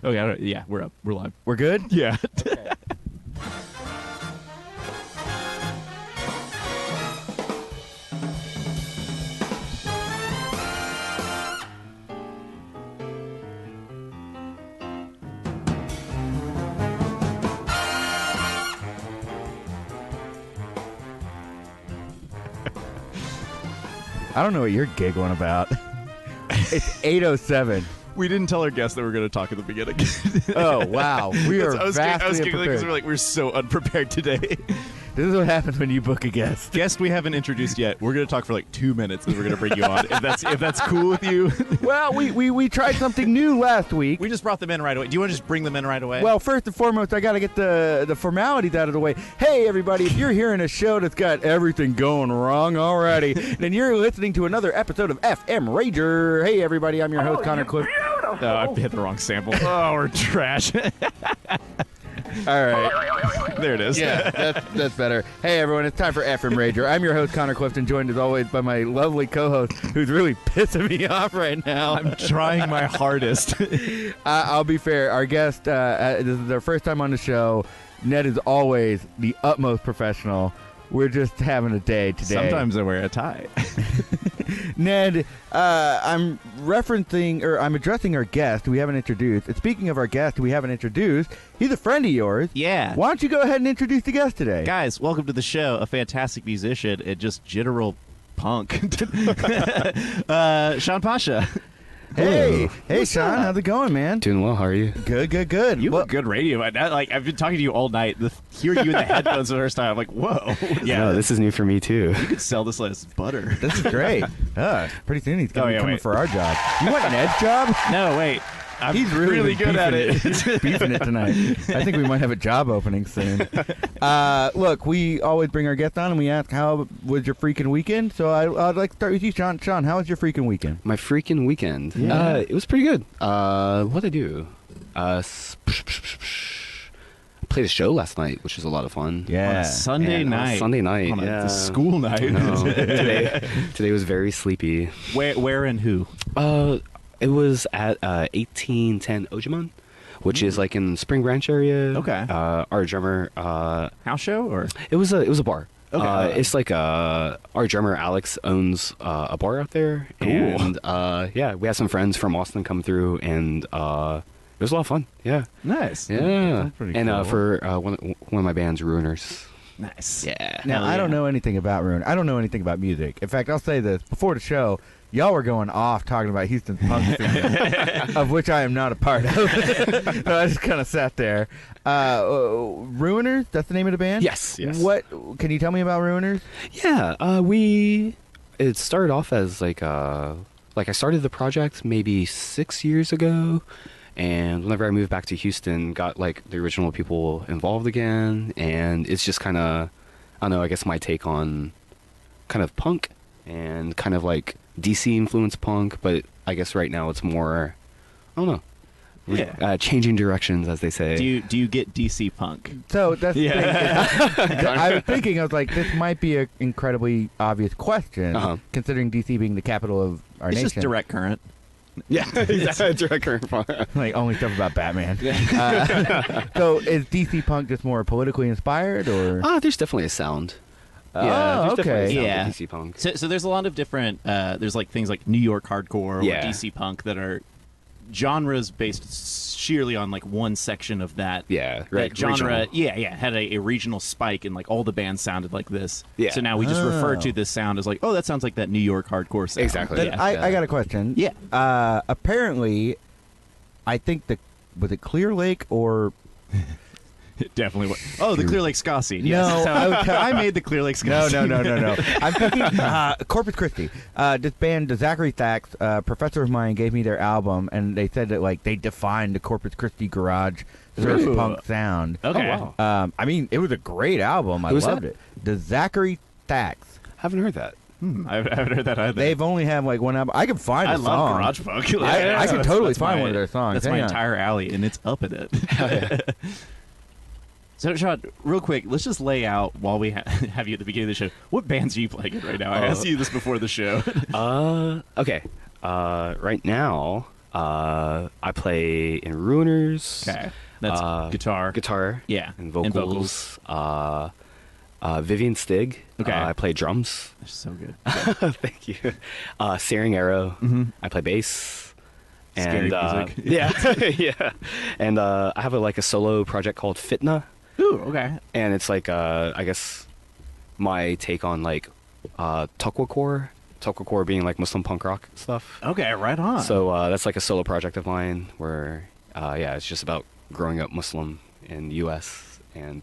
Okay, yeah, we're up. We're live. We're good? Yeah. Okay. I don't know what you're giggling about. It's 8:07. We didn't tell our guests that we were going to talk at the beginning. Oh, wow. We are I was vastly giggling because we're so unprepared today. This is what happens when you book a guest. Guest we haven't introduced yet. We're going to talk for like 2 minutes and we're going to bring you on. If that's cool with you. Well, we tried something new last week. We just brought them in right away. Do you want to just bring them in right away? Well, first and foremost, I got to get the formalities out of the way. Hey, everybody, if you're hearing a show that's got everything going wrong already, then you're listening to another episode of Effin Rager. Hey, everybody, I'm your host, Connor Cliff. Oh, I hit the wrong sample. Oh, we're trash. All right. There it is. Yeah, that's better. Hey, everyone, it's time for Effin Rager. I'm your host, Connor Clifton, joined as always by my lovely co-host, who's really pissing me off right now. I'm trying my hardest. I'll be fair. Our guest, this is their first time on the show. Ned is always the utmost professional. We're just having a day today. Sometimes I wear a tie. Ned, I'm addressing our guest who we haven't introduced. And speaking of our guest who we haven't introduced, he's a friend of yours. Yeah. Why don't you go ahead and introduce the guest today? Guys, welcome to the show. A fantastic musician and just general punk. Shan Pasha. Hey, What's Sean, up? how's it going, man? Doing well. How are you? Good. You have good radio. I've been talking to you all night. Hearing you in the headphones for the first time, I'm like, whoa. Yeah, no, this is new for me too. You could sell this as butter. This is great. Pretty soon he's going to be coming wait. for our job. You want Ned's job? No, wait. He's really good at it. Beefing it tonight. I think we might have a job opening soon. Look, we always bring our guests on and we ask, how was your freaking weekend? So I'd like to start with you, Sean. Sean, how was your freaking weekend? My freaking weekend. Yeah. It was pretty good. What'd I do? Played a show last night, which was a lot of fun. Yeah. On a Sunday And on a night. Sunday night. On a Yeah. school night. No, today was very sleepy. Where and who? It was at 1810 Ojimon, which is like in Spring Branch area. Okay. Our drummer. House show or? It was a bar. Okay. It's like our drummer Alex owns a bar out there, Cool. and yeah, we had some friends from Austin come through, and it was a lot of fun. Yeah, Nice. yeah. That's pretty and cool. for one of my bands, Ruiners. Nice. Yeah. Now, I don't know anything about Ruin. I don't know anything about music. In fact, I'll say this. Before the show, y'all were going off talking about Houston's punk scene, of which I am not a part of. So I just kind of sat there. Ruiners? That's the name of the band? Yes. What? Can you tell me about Ruiners? Yeah. It started off as like I started the project maybe 6 years ago. And whenever I moved back to Houston, got like the original people involved again, and it's just kind of, I don't know, I guess my take on kind of punk and kind of like DC influenced punk, but I guess right now it's more, I don't know, Yeah. changing directions, as they say. Do you get DC punk? So that's the thing. I was thinking, I was like, this might be an incredibly obvious question, considering DC being the capital of our It's nation. just direct current. Yeah, direct current. Like, only stuff about Batman. So is DC punk just more politically inspired, or? There's definitely a sound. Oh, there's definitely a okay. sound Yeah. to DC punk. So there's a lot of different. There's like things like New York hardcore Yeah. or DC punk that are genres based sheerly on like one section of that. Yeah, That right. genre, regional. had a regional spike, and like all the bands sounded like this. Yeah. So now we just refer to this sound as like, oh, that sounds like that New York hardcore sound. Exactly. Then Yeah. I got a question. Yeah. Apparently, I think was it Clear Lake or? It definitely was. Oh, the Clear Lake ska scene. Yes. No, So I made the Clear Lake ska No. scene. I'm thinking Corpus Christi. This band, the Zachary Thax, professor of mine, gave me their album, and they said that like they defined the Corpus Christi garage surf Ooh. punk sound. Okay. Oh, wow. I mean, it was a great album. I Who's loved that? it. The Zachary Thax. Haven't heard that. I haven't heard that either. They've only have like one album. I can find a I song. love garage punk. I can totally That's find my- one of their songs. That's Hang my on. entire alley, and it's up in it. So, Sean, real quick, let's just lay out while we have you at the beginning of the show. What bands are you playing in right now? I asked you this before the show. Okay. Right now, I play in Ruiners. Okay. That's Guitar. Yeah. And vocals. Vivian Stig. Okay. I play drums. They're so good. Thank you. Searing Arrow. Mm-hmm. I play bass. Scary And music. yeah, yeah. And I have a solo project called Fitna, Ooh, okay. and it's like I guess my take on like Tukwacore being like Muslim punk rock stuff. Okay, right on. So that's like a solo project of mine where it's just about growing up Muslim in the U.S. and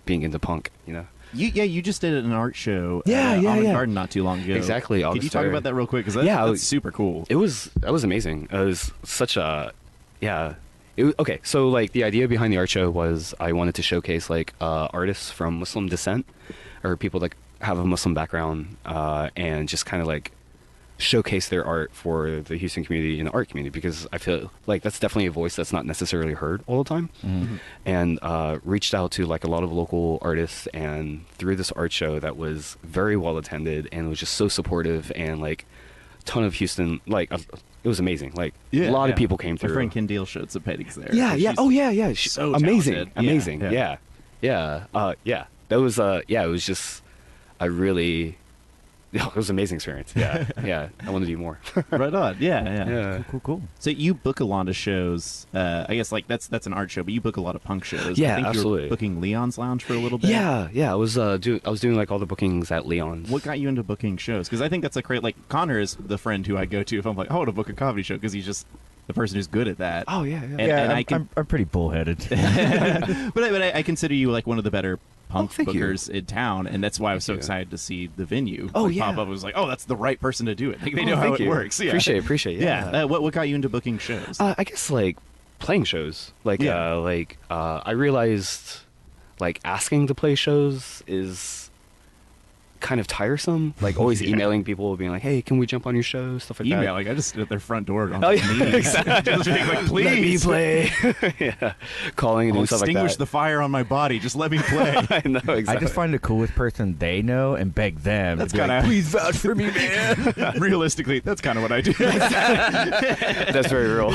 being into punk, you know. You just did an art show Yeah, at yeah, Almond yeah. Garden not too long ago. Exactly. Could you August talk 3rd. about that real quick? Because that's super cool. That was amazing. It was such a okay. So like the idea behind the art show was I wanted to showcase like artists from Muslim descent or people that have a Muslim background and just kind of like showcase their art for the Houston community and the art community, because I feel like that's definitely a voice that's not necessarily heard all the time. Mm-hmm. And reached out to like a lot of local artists, and through this art show that was very well attended and was just so supportive, and like a ton of Houston, like it was amazing. Like a lot of people came through. My friend Ken Deal showed some paintings there. Yeah, And yeah. she's Oh, yeah. so amazing, talented. amazing. Yeah. Yeah. That was it was just a really it was an amazing experience. Yeah, yeah. I want to do more. Right on. Yeah. Yeah. Cool. So you book a lot of shows. I guess like that's an art show, but you book a lot of punk shows. Yeah, I think absolutely. You were booking Leon's Lounge for a little bit. Yeah. I was doing like all the bookings at Leon's. What got you into booking shows? Because I think that's a great. Like Connor is the friend who I go to if I'm like, I want to book a comedy show, because he's just the person who's good at that. Oh yeah. And I'm pretty bullheaded. but I consider you like one of the better punk thank you. bookers in town, and that's why I was so you. excited to see the venue. Oh, like, yeah. pop up. I was like, oh, that's the right person to do it. Like, they know how thank it you. works. Yeah. Appreciate. Yeah. What got you into booking shows? I guess like playing shows. Like Yeah. I realized like asking to play shows is kind of tiresome. Like always Yeah. emailing people, being like, "Hey, can we jump on your show?" Stuff like that. Email. Like I just stood at their front door on Oh, my yeah, knees. exactly. Just being like, please Let me play. Yeah, calling and I'll doing stuff like extinguish that. the fire on my body. Just let me play. I know exactly. I just find the coolest person they know and beg them. That's to be like, kinda- please vouch for me, man. Realistically, that's kind of what I do. That's very real.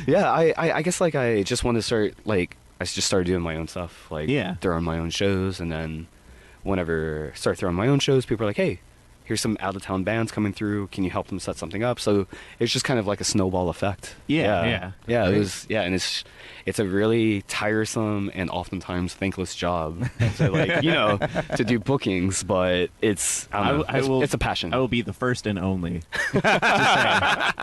Yeah, I guess like I just wanted to start like I just started doing my own stuff, like Yeah. throwing my own shows, and then whenever I start throwing my own shows, people are like, "Hey, here's some out of town bands coming through. Can you help them set something up?" So it's just kind of like a snowball effect. Yeah. It was and it's a really tiresome and oftentimes thankless job to like to do bookings, but it's it's a passion. I will be the first and only. Just saying.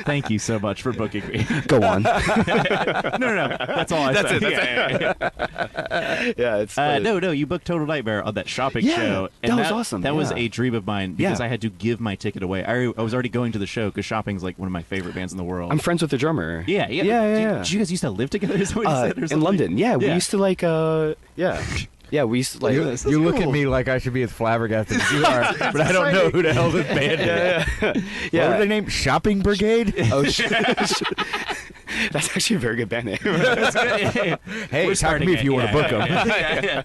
Thank you so much for booking me. Go on. No. That's all I That's said. it. Yeah, it's No. You booked Total Nightmare on that shopping Yeah, show. that was awesome, That was yeah. a dream of mine, because Yeah. I had to give my ticket away. I was already going to the show because shopping's like one of my favorite bands in the world. I'm friends with the drummer. Yeah. Yeah. Did you guys used to live together? Is that what you said, or In something? London. Yeah, we used to like yeah, we used to like You look at me like I should be as flabbergasted as you are, but I don't know who the hell this band is. yeah. What were they named? Shopping Brigade? Oh shit. That's actually a very good band name. Hey, We're talk to starting me if it. you want to book them. Yeah.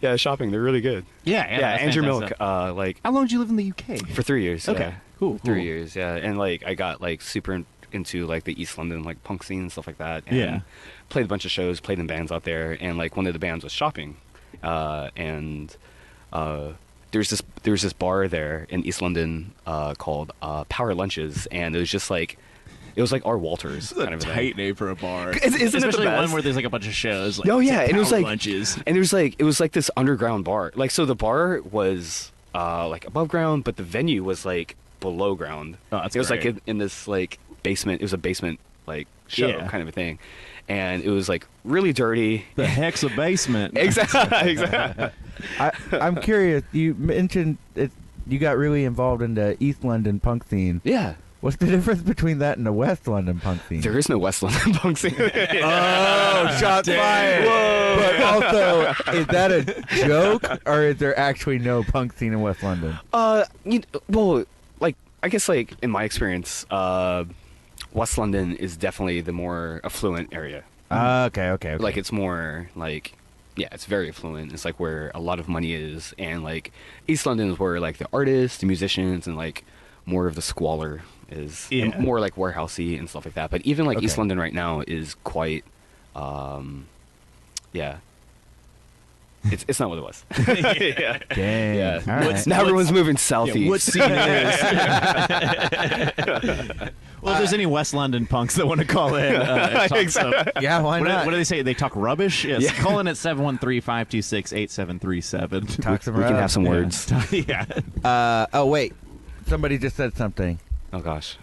Yeah, shopping. They're really good. Yeah, Yeah, that's Andrew fantastic. Milk. Like How long did you live in the UK? for 3 years. Okay, yeah. cool. 3 years. Yeah, and like I got like super into like the East London like punk scene and stuff like that. And Yeah. played a bunch of shows, played in bands out there, and like one of the bands was Shopping, and there's this bar there in East London called Power Lunches, and it was just like. It was like our Walters It's a kind of a thing. tight name for a bar. Isn't it the Especially one best? where there's like a bunch of shows. Like, Oh yeah, and it was power like lunches. and it was like this underground bar. Like so, the bar was like above ground, but the venue was like below ground. Oh, that's it was like great. in this like basement. It was a basement like show Yeah. kind of a thing, and it was like really dirty. The heck's a basement. Exactly. I'm curious. You mentioned it. You got really involved in the East London punk scene. Yeah. What's the difference between that and the West London punk scene? There is no West London punk scene. Oh, shots fired! Whoa. But also, is that a joke, or is there actually no punk scene in West London? Well, like I guess like in my experience, West London is definitely the more affluent area. Okay. Like it's more like, yeah, it's very affluent. It's like where a lot of money is, and like East London is where like the artists, the musicians, and like more of the squalor is, and more like warehousey and stuff like that. But even like East London right now is quite, yeah. It's not what it was. Yeah. Dang. Yeah. All right. Now everyone's moving southeast. Yeah, what scene is? Well, if there's any West London punks that want to call in, talk some, Yeah, why not? what do they say? They talk rubbish? Yes. Call in at 713-526-8737. Talk some we can rap. have some words. Yeah. Oh, wait. Somebody just said something. Oh gosh.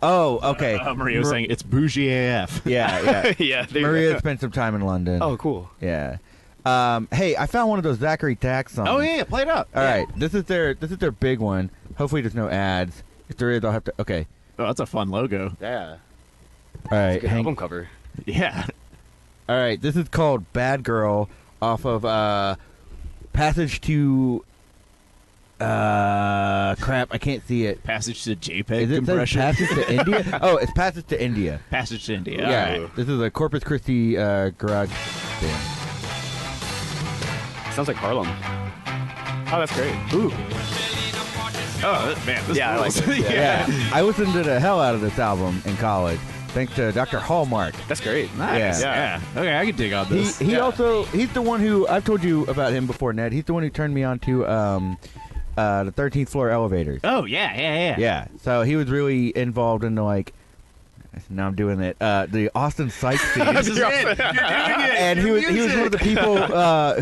Oh, okay. Maria was saying it's bougie AF. Yeah. Yeah. Maria spent some time in London. Oh, cool. Yeah. Hey, I found one of those Zachary Tax songs. Oh yeah, play it up. All right, this is their big one. Hopefully, there's no ads. If there is, I'll have to. Okay. Oh, that's a fun logo. Yeah. All right. Good album cover. Yeah. All right. This is called "Bad Girl" off of Passage to. Crap! I can't see it. Passage to JPEG Is it says compression. Passage to India? Oh, it's Passage to India. Passage to India. Yeah. All right. This is a Corpus Christi garage band. Sounds like Harlem. Oh, that's great. Ooh. Oh man, this Yeah, I like rules. it. Yeah. I listened to the hell out of this album in college, thanks to Dr. Hallmark. That's great. Nice. Yeah. Yeah. Okay, I can dig on this. He also he's the one who I've told you about him before, Ned. He's the one who turned me on to the 13th floor elevators. Oh yeah. Yeah. So he was really involved in now I'm doing it. The Austin Psych scene. This is it. You're doing it. And he was one of the people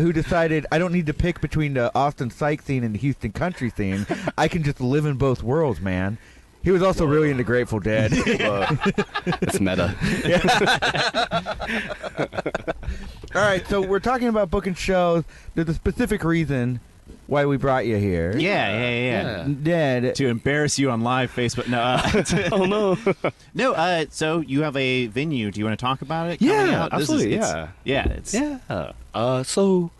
who decided I don't need to pick between the Austin Psych scene and the Houston country scene. I can just live in both worlds, man. He was also really into Grateful Dead. It's meta. All right, so we're talking about booking shows. There's a specific reason why we brought you here. Yeah. Ned. To embarrass you on live Facebook. No. Oh no. No. So you have a venue. Do you want to talk about it? Yeah, Coming out? absolutely, It's- yeah. It's. Yeah. So.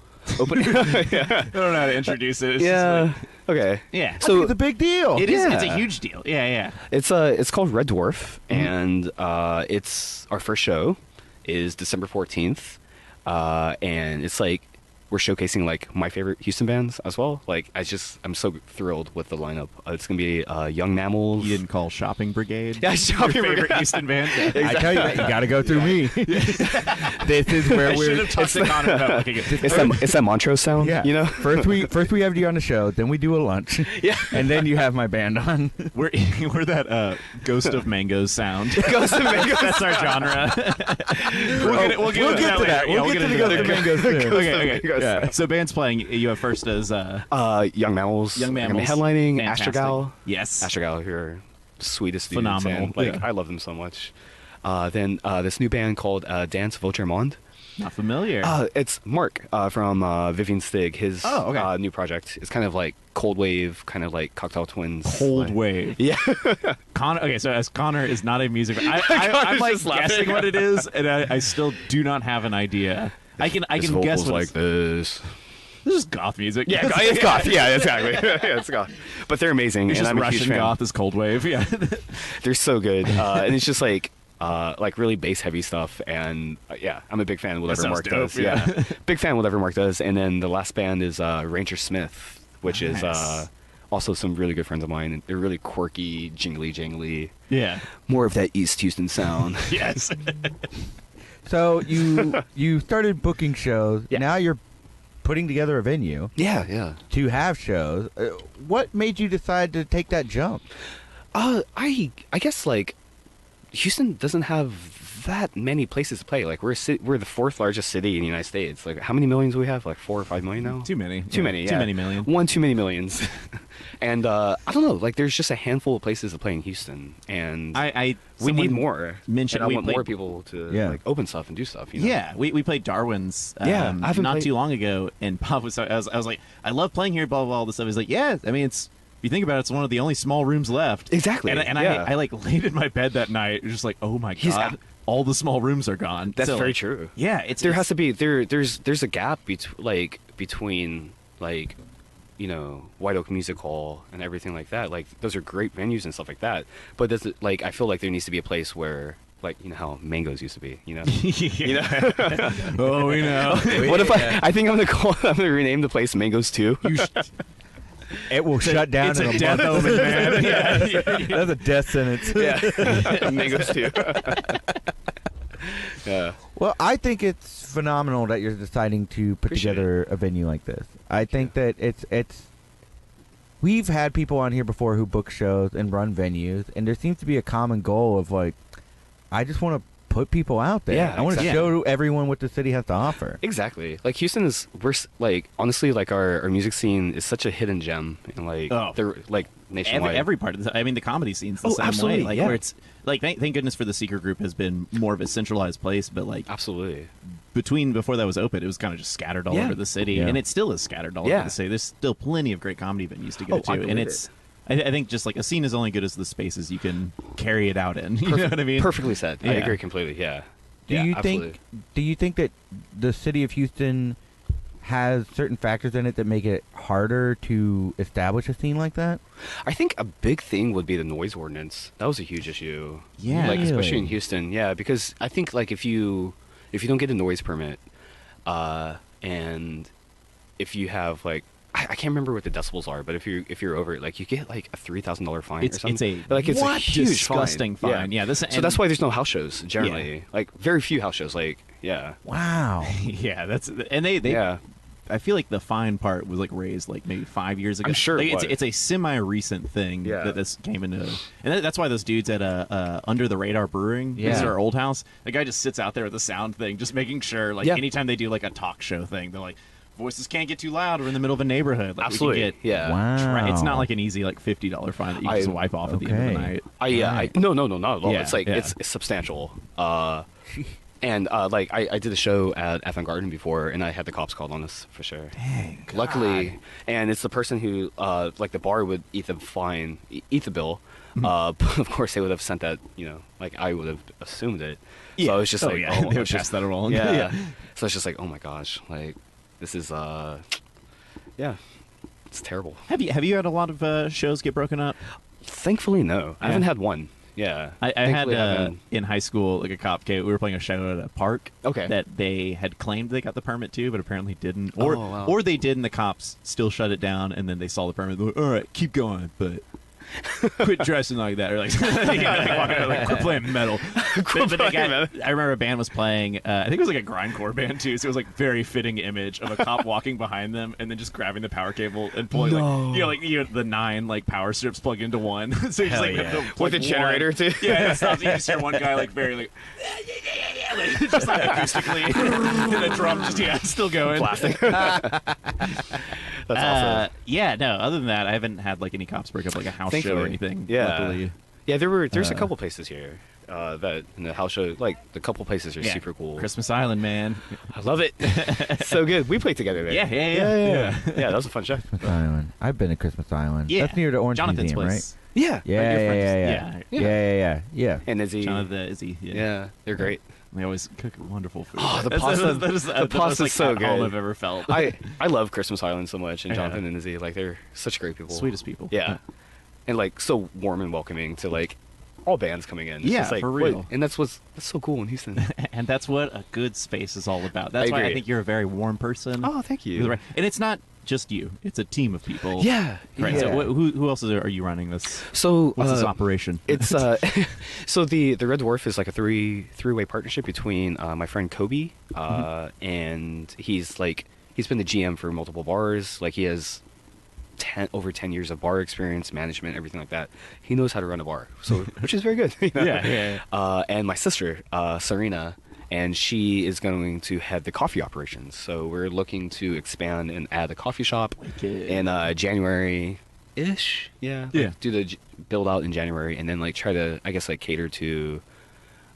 Open. I don't know how to introduce it. It's Yeah. Just Okay. yeah. So it's a big deal. It is. Yeah. It's a huge deal. Yeah. It's called Red Dwarf, and it's our first show is December 14th, and it's like we're showcasing like my favorite Houston bands as well. Like I'm so thrilled with the lineup. It's gonna be Young Mammals. You didn't call Shopping Brigade. Yeah, Shopping Your favorite Brigade. Houston band. I tell you that, you got to go through me. This is where I should we're. have talked to Connor about looking at It's that Montrose sound. Yeah. You know. First we have you on the show, then we do a lunch. Yeah. And then you have my band on. We're that Ghost of Mangoes sound. Ghost of Mangoes. That's our genre. We'll get to that. We'll get to the Ghost of Mangoes soon. Okay. Yeah. So bands playing. You have first as Young Mammals. Young Like, Mammals. headlining Fantastic. Astrogal. Yes. Astrogal, you're sweetest dudes, Phenomenal. and, like Yeah. I love them so much. Then this new band called Dance Vautiermonde. Not familiar. It's Mark from Vivian Stig. His Oh, okay. new project is kind of like cold wave, kind of like Cocktail Twins. Cold like- wave. Yeah. Connor. Okay, so as Connor is not a music, I'm Connor's like just laughing. guessing what it is, and I still do not have an idea. I can His guess vocals what like this. this is goth music. Yeah, it's goth. Yeah, exactly. Yeah, it's goth. But they're amazing, It's and just I'm a huge Russian fan. goth is cold wave. Yeah. They're so good, and it's just like really bass heavy stuff. And yeah, I'm a big fan of whatever sounds Mark dope, does. yeah. Big fan of whatever Mark does. And then the last band is Ranger Smith, which is Nice. also some really good friends of mine. And they're really quirky, jingly, Yeah. more of that East Houston sound. Yes. So you started booking shows. Yeah. Now you're putting together a venue Yeah. to have shows. What made you decide to take that jump? I guess like Houston doesn't have that many places to play. Like we're the fourth largest city in the United States. Like how many millions do we have? Like 4 or 5 million now. Too many. Too many. Yeah. Too many million. One too many millions. And I don't know. Like there's just a handful of places to play in Houston, and we need more. mentioned and I we want played- more people to Yeah. like open stuff and do stuff. You know? Yeah, we played Darwin's Yeah, I haven't not played- too long ago, and Bob was I was like, I love playing here, blah blah blah, all this stuff. He's like, yeah, I mean, it's if you think about it, it's one of the only small rooms left. Exactly, And yeah. I like laid in my bed that night, just like, oh my He's god, out. all the small rooms are gone. That's So, very like, true. Yeah, it's There has to be there's a gap between like you know White Oak Music Hall and everything like that. Like those are great venues and stuff like that. But does it like I feel like there needs to be a place where like how mangoes used to be, You know. Oh, we know. What if I think I'm gonna rename the place Mangoes 2. It will shut down It's in a a death month. omen, man. That's a death sentence. Yeah. Mangoes 2. Yeah. Well, I think it's phenomenal that you're deciding to put Appreciate together a venue like this. I think that it's. We've had people on here before who book shows and run venues, and there seems to be a common goal of like, I just want to put people out there. Yeah, I want to exactly. show everyone what the city has to offer. Exactly. Like Houston is, like honestly, like our music scene is such a hidden gem, and like they're like nationwide. Every part of the comedy scene's the same absolutely, way. Like yeah. where it's like thank goodness for the Secret Group has been more of a centralized place, but like Absolutely. before that was open, it was kind of just scattered all over the city, Yeah. and it still is scattered all over the city. There's still plenty of great comedy venues to go to, and it's. I think just like a scene is only good as the spaces you can carry it out in. You know what I mean? Perfectly said. I Yeah. agree completely. Yeah. Do you think that the city of Houston has certain factors in it that make it harder to establish a scene like that? I think a big thing would be the noise ordinance. That was a huge issue. Yeah. Like especially Really? in Houston. Yeah, because I think like if you don't get a noise permit, and if you have like I can't remember what the decibels are, but if you're over it, like you get like a $3,000 fine or something. It's a like it's a huge disgusting fine. Yeah, so that's why there's no house shows generally. Yeah. Like very few house shows. Like Wow. yeah, that's and they yeah. I feel like the fine part was like raised like maybe 5 years ago. I'm sure like, it was. it's a semi-recent thing that this came into, and that's why those dudes at Under the Radar Brewing, this is our old house. The guy just sits out there with a sound thing, just making sure like anytime they do like a talk show thing, they're like, voices can't get too loud. We're in the middle of a neighborhood. Like, Absolutely. We can get, Wow. It's not like an easy like $50 fine that you can just wipe off at the end of the night. No, not at all. Yeah, It's like yeah. it's substantial. And like I did a show at Effin Garden before, and I had the cops called on us for sure. Dang. Luckily, and it's the person who like the bar would eat the fine, eat the bill. But of course, they would have sent that. Like I would have assumed it. Yeah. So it's just like, they would pass that along. Yeah. So it's just like, oh my gosh, like this is yeah, it's terrible. Have you had a lot of shows get broken up? Thankfully, no. I haven't had one. Yeah, I had Thankfully, haven't. in high school like a cop case. We were playing a show at a park. Okay. That they had claimed they got the permit to, but apparently didn't. Oh, wow. Or they did, and the cops still shut it down, and then they saw the permit. They're like, all right, keep going, but quit dressing like that, or like, quit playing metal. But they got, I remember a band was playing. I think it was like a grindcore band too. So it was like very fitting image of a cop walking behind them and then just grabbing the power cable and pulling the 9 like power strips plugged into one. So you just like have to With a generator too. Yeah, it stops. You just hear one guy like very like just like acoustically, and the drum just still going. Blasting. That's awesome. Yeah, no. Other than that, I haven't had like any cops break up like a house show or anything. Yeah. Luckily. Yeah, there's a couple places here that in the house show, like the couple places are super cool. Christmas Island, man. I love it. So good. We played together there. Yeah. Yeah, that was a fun show. Christmas Island. I've been to Christmas Island. Yeah. That's near the Orange Jonathan's Museum, place. Yeah. Yeah. And Izzy. Jonathan, Izzy. Yeah, they're great. They always cook wonderful food. Oh, the That's- pasta- that is the pasta's most, so at home good. I've ever felt. I love Christmas Island so much, and Yeah. Jonathan and Izzy, like they're such great people. Sweetest people. Yeah. And like so warm and welcoming to like all bands coming in. It's Yeah, just, like, for real. And that's so cool in Houston. And that's what a good space is all about. That's I why I agree. think you're a very warm person. Oh, thank you. And it's not just you; it's a team of people. Yeah. Right. Yeah. So who else are you running this? So What's this operation? It's so the Red Dwarf is like a three-way partnership between my friend Kobe, and he's been the GM for multiple bars. Like he has over 10 years of bar experience, management, everything like that. He knows how to run a bar, so which is very good. You know? Yeah. And my sister Serena, and she is going to head the coffee operations. So we're looking to expand and add a coffee shop in January-ish. Yeah. Do the build out in January, and then like try to, I guess, like cater to,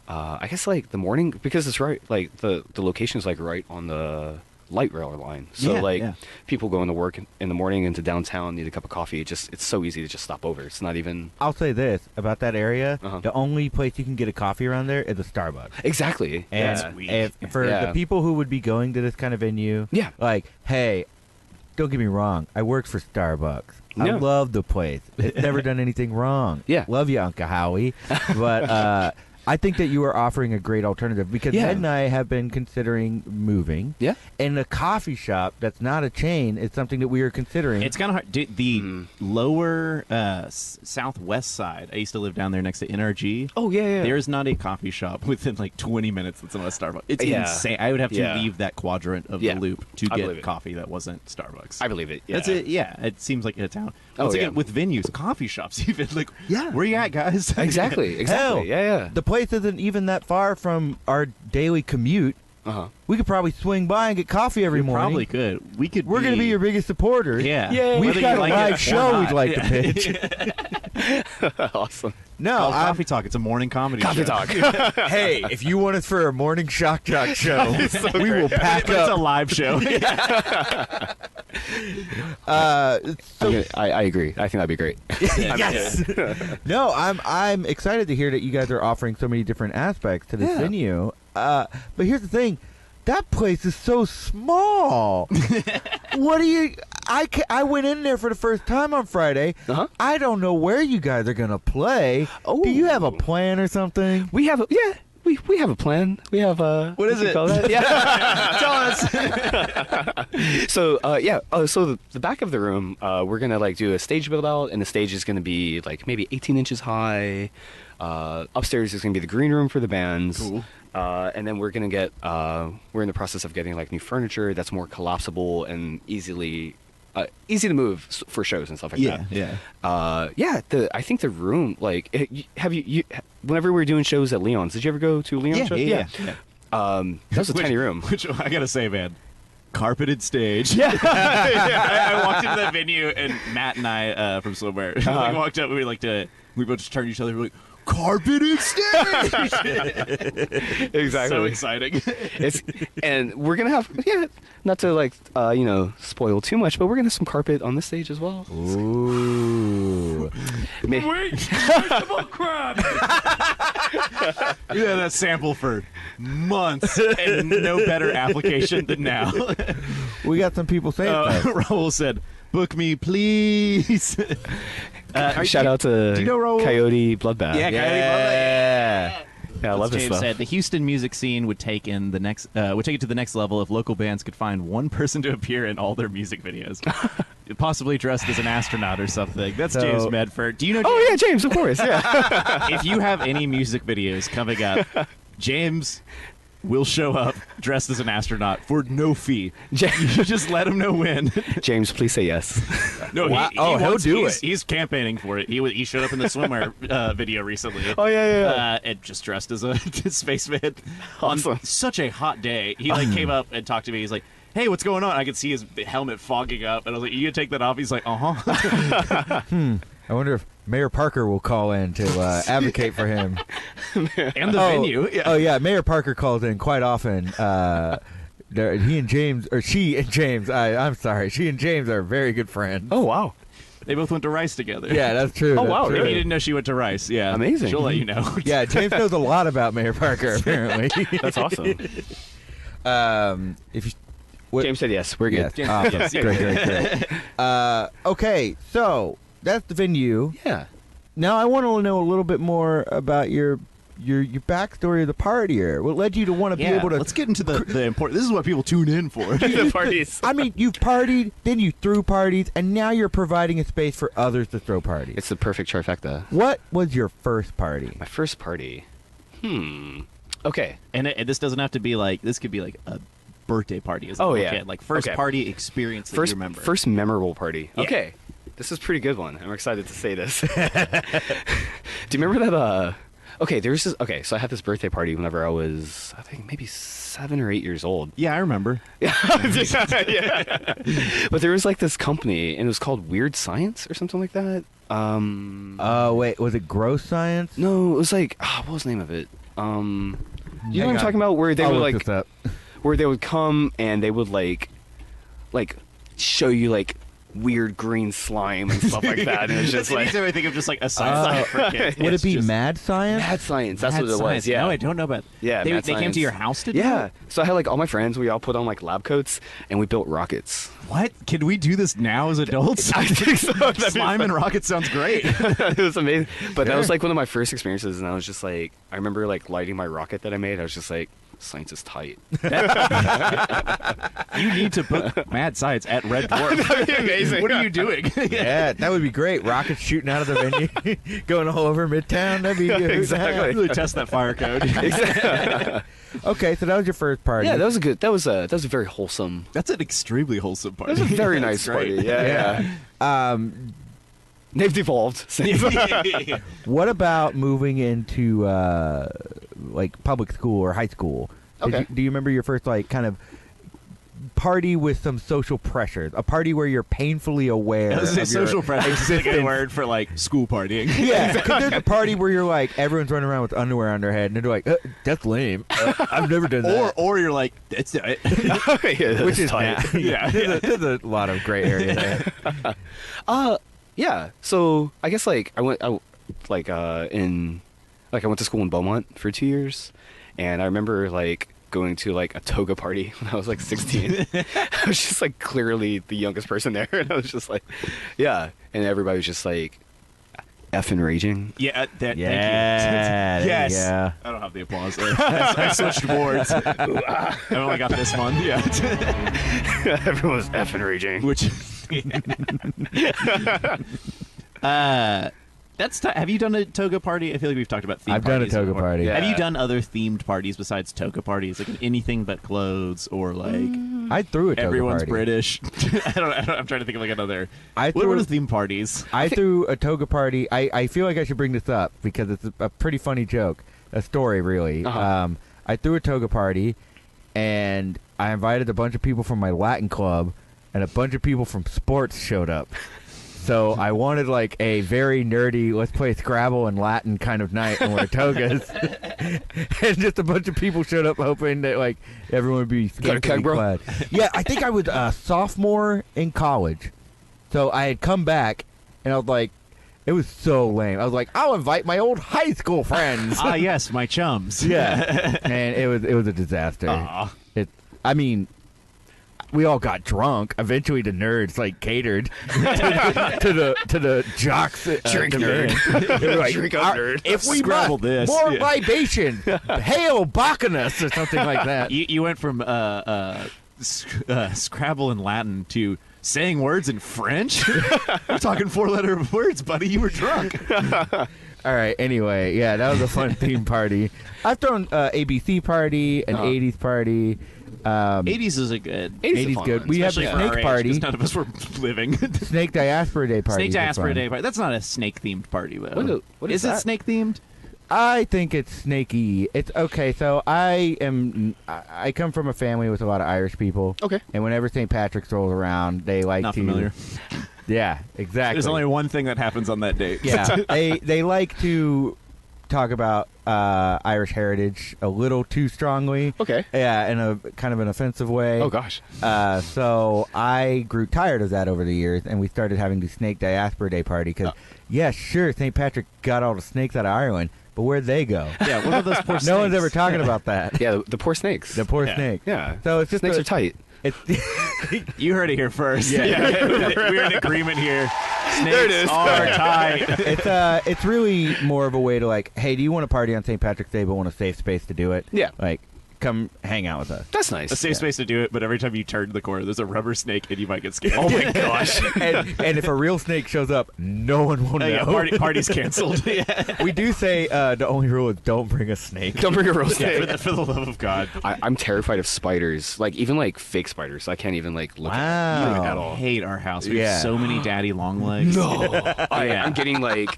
I guess like the morning, because it's right, like the location is like right on the light rail line. So people going to work in the morning into downtown, need a cup of coffee. It's so easy to just stop over. It's not even. I'll say this about that area: Uh-huh. the only place you can get a coffee around there is a Starbucks. Exactly. And Yeah. for the people who would be going to this kind of venue, Yeah. like, hey, don't get me wrong, I worked for Starbucks. I Yeah. love the place. It's never done anything wrong. Yeah. Love you, Uncle Howie. But I think that you are offering a great alternative because Yeah. Ed and I have been considering moving. Yeah. And a coffee shop that's not a chain is something that we are considering. It's kind of hard. The lower southwest side, I used to live down there next to NRG. Oh, yeah. There's not a coffee shop within like 20 minutes that's not a Starbucks. It's insane. I would have to leave that quadrant of the loop to get coffee that wasn't Starbucks. I believe it. Yeah. That's it. Yeah, it seems like a town. Oh, Once again, yeah. with venues, coffee shops, even like, Yeah. where you at, guys? Exactly. Hell, Yeah. the place isn't even that far from our daily commute. Uh-huh. We could probably swing by and get coffee every We morning. probably could. We're going to be your biggest supporters. Yeah. Yay. We've Whether got you a like it live or show not. we'd like to Yeah. pitch. Awesome. No, Called I'm- Coffee Talk. It's a morning comedy Coffee show. talk. hey, if you want us for a morning shock jock show, we will pack But it's a up. live show. I agree. I think that'd be great. Yes. No, I'm excited to hear that you guys are offering so many different aspects to this venue. But here's the thing. That place is so small. What do you... I went in there for the first time on Friday. Uh-huh. I don't know where you guys are going to play. Oh. Do you have a plan or something? We have we have a plan. We have What is you it? call that? Yeah. Tell us. So so the back of the room, we're gonna like do a stage build out, and the stage is gonna be like maybe 18 inches high. Upstairs is gonna be the green room for the bands. Cool. And then we're gonna get we're in the process of getting like new furniture that's more collapsible and easy to move for shows and stuff like that. I think the room, like, have you whenever we were doing shows at Leon's, did you ever go to Leon's show? Yeah. That was a tiny room. Which I gotta say, man, carpeted stage. Yeah. I walked into that venue, and Matt and I from somewhere like, walked up. We both just turned to each other. We're like, carpeted stage. Exactly. So exciting. And we're gonna have not to like spoil too much, but we're gonna have some carpet on this stage as well. Ooh. Wait, vegetable crab. Yeah, that sample for months, and no better application than now. We got some people saying that. Raul said, "Book me, please." Shout out to do you know Raul? Coyote Bloodbath. Yeah, Yeah. I love this James stuff. said the Houston music scene would take it to the next level if local bands could find one person to appear in all their music videos, possibly dressed as an astronaut or something. That's So- James Medford. Do you know? Oh yeah, James, of course. Yeah. If you have any music videos coming up, James will show up dressed as an astronaut for no fee. You just let him know when. James, please say yes. No, Wow. He'll do it. He's campaigning for it. He showed up in the swimwear video recently. Oh yeah. And just dressed as a spaceman Awesome. on such a hot day. He like came up and talked to me. He's like, "Hey, what's going on?" I could see his helmet fogging up, and I was like, "You gonna take that off?" He's like, "Uh-huh." I wonder if Mayor Parker will call in to advocate for him. And the venue. Yeah. Oh yeah, Mayor Parker calls in quite often. He and James, or she and James. I'm sorry, she and James are very good friends. Oh wow. They both went to Rice together. Yeah, that's true. Oh, that's wow, true. If really? you didn't know she went to Rice, yeah. Amazing. She'll let you know. Yeah, James knows a lot about Mayor Parker apparently. That's awesome. If you, what, James said yes. We're good. yes, awesome. Yes. Great. Okay, so that's the venue. Yeah. Now I want to know a little bit more about your backstory of the partier. What led you to want to be able to? Let's get into the important. This is what people tune in for. The parties. I mean, you've partied, then you threw parties, and now you're providing a space for others to throw parties. It's the perfect trifecta. What was your first party? My first party. Okay. And this doesn't have to be like. This could be like a birthday party as a Oh, little yeah. kid. Like first Okay. party experience that First you remember. first memorable party. Yeah. Okay. This is a pretty good one. I'm excited to say this. Do you remember that okay, there's this okay, so I had this birthday party whenever I was I think maybe 7 or 8 years old. Yeah, I remember. Yeah. But there was like this company and it was called Weird Science or something like that. Wait, was it gross science? No, it was like what was the name of it? You know Hang what I'm on. talking about? Where they I'll would look like this up. where they would come and they would like show you like weird green slime and stuff like that. And it's just like I think of just like a science for kids. Would it be mad science? mad science. That's Mad what it science. was. Yeah. No, I don't know about. Yeah, they mad came to science. your house to do Yeah. it? So I had like all my friends. We all put on like lab coats and we built rockets. What? Can we do this now as adults? I think so. That'd be Slime and rockets sounds great. it was amazing. But that was like one of my first experiences, and I was just like, I remember like lighting my rocket that I made. I was just like, science is tight. You need to book Mad Science at Red Dwarf. That'd be amazing. What are you doing? Yeah, that would be great. Rockets shooting out of the venue, going all over Midtown. That'd be good. Exactly. Really test that fire code. Okay, so that was your first party. Yeah, that was a good. That was a very wholesome. That's an extremely wholesome party. That was a very That's nice great. party. Yeah. They've devolved. since- What about moving into like public school or high school? Okay. Do you remember your first like kind of party with some social pressures? A party where you're painfully aware I was gonna of say your social pressure is a good existence. word for like school partying. Yeah, because there's a party where you're like everyone's running around with underwear on their head, and they're like, "That's lame. I've never done that." or you're like, that's it. Yeah, Which is tight. Yeah. there's a lot of gray area there. Yeah. So I guess like I went to school in Beaumont for 2 years, and I remember like going to like a toga party when I was like 16. I was just like clearly the youngest person there, and I was just like, yeah, and everybody was just like effing raging. Yeah, Yeah, thank you. there you Yes. go. I don't have the applause there. I switched boards. I only got this one. Yeah. Everyone was effing raging. Which. That's have you done a toga party? I feel like we've talked about themed I've done a parties toga before. party. Yeah. Have you done other themed parties besides toga parties, like anything but clothes or like I threw a toga everyone's party. British? I don't. I'm trying to think of like another. I What threw are themed parties? I threw a toga party. I feel like I should bring this up because it's a pretty funny joke, a story really. Uh-huh. I threw a toga party, and I invited a bunch of people from my Latin club, and a bunch of people from sports showed up. So I wanted like a very nerdy, let's play Scrabble and Latin kind of night and wear togas. And just a bunch of people showed up hoping that like everyone would be Got a keg, scantily bro? clad. Yeah, I think I was a sophomore in college. So I had come back and I was like, it was so lame. I was like, I'll invite my old high school friends. Ah, yes, my chums. Yeah. And it was a disaster. Aw. I mean, we all got drunk. Eventually, the nerds like catered to the jocks. Drink demand. nerd. They were like, Drink up, "Our- nerd." If we Scrabble must, this. more Yeah. libation. Hail Bacchus or something like that. You went from Scrabble in Latin to saying words in French. We're talking 4-letter words, buddy. You were drunk. All right. Anyway, yeah, that was a fun theme party. I've thrown ABC party, an 80s party. 80s is a good. 80s fun good. one, We have the Especially for our snake age, party. 'cause none of us were living. Snake Diaspora Day party. Snake was Diaspora fun. Day party. That's not a snake themed party though. What is it that? snake themed? I think it's snaky. It's okay. So I come from a family with a lot of Irish people. Okay. And whenever St. Patrick's rolls around, they like Not to. familiar. Yeah, exactly. There's only one thing that happens on that date. Yeah, they like to talk about Irish heritage a little too strongly. Okay. Yeah, in a kind of an offensive way. Oh gosh. So I grew tired of that over the years, and we started having the Snake Diaspora Day party because, yeah, sure, St. Patrick got all the snakes out of Ireland, but where'd they go? Yeah, what are those poor snakes? No one's ever talking about that. Yeah, the poor snakes. The poor Yeah. snake. yeah. So it's just Snakes a- are tight. It's You heard it here first. Yeah. We're in agreement here. Snakes There it is. are tight. it's really more of a way to like, hey, do you want to party on St. Patrick's Day but want a safe space to do it? Yeah. Like, come hang out with us. That's nice. A safe space to do it, but every time you turn the corner, there's a rubber snake, and you might get scared. Oh my gosh. and if a real snake shows up, no one will know. Yeah, party's canceled. Yeah. We do say the only rule is don't bring a snake. Don't bring a real Yeah, snake. for the love of God. I'm terrified of spiders. Like even like fake spiders. I can't even like look at them Wow. at I all. hate our house. We Yeah. have so many daddy long legs. No. Yeah. I'm getting like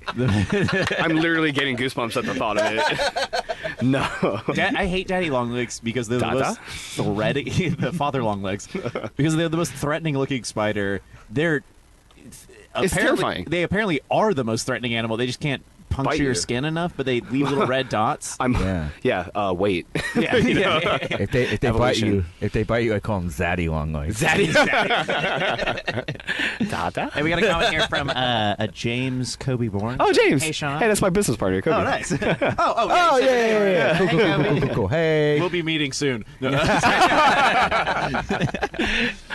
I'm literally getting goosebumps at the thought of it. No. I hate daddy long legs because they're the Dada? most threatening. The father long legs because they're the most threatening looking spider. They're It's apparently, terrifying. They apparently are the most threatening animal. They just can't puncture bite your you. skin enough, but they leave little red dots. Wait. Yeah. If they Evolution. bite you, I call them zaddy long legs. Zaddy. Dada. Hey, we got a comment here from a James Kobe Bourne. Oh, James. Hey, Sean. Hey, that's my business partner, Kobe. Oh, nice. Oh yeah. Cool. Hey. We'll be meeting soon. No.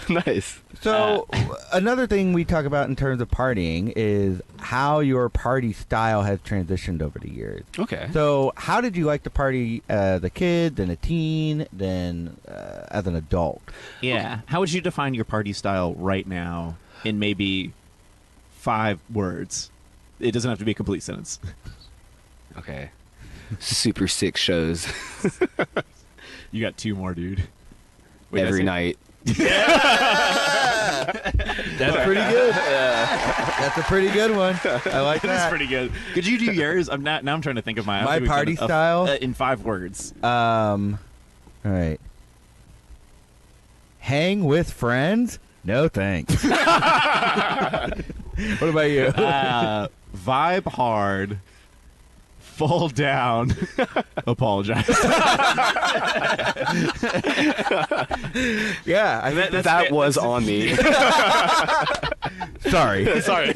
Nice. So another thing we talk about in terms of partying is how your party style has transitioned over the years. Okay. So how did you like to party as a kid, then a teen, then as an adult? Yeah. How would you define your party style right now in maybe 5 words? It doesn't have to be a complete sentence. Okay. Super sick shows You got 2 more, dude. Wait, every night. That's pretty good. That's a pretty good one. I like That's that. pretty good. Could you do yours? Now I'm trying to think of my party style in 5 words. All right. Hang with friends? No thanks. What about you? Vibe hard. Fall down. Apologize. Yeah, That was on me. sorry. Sorry.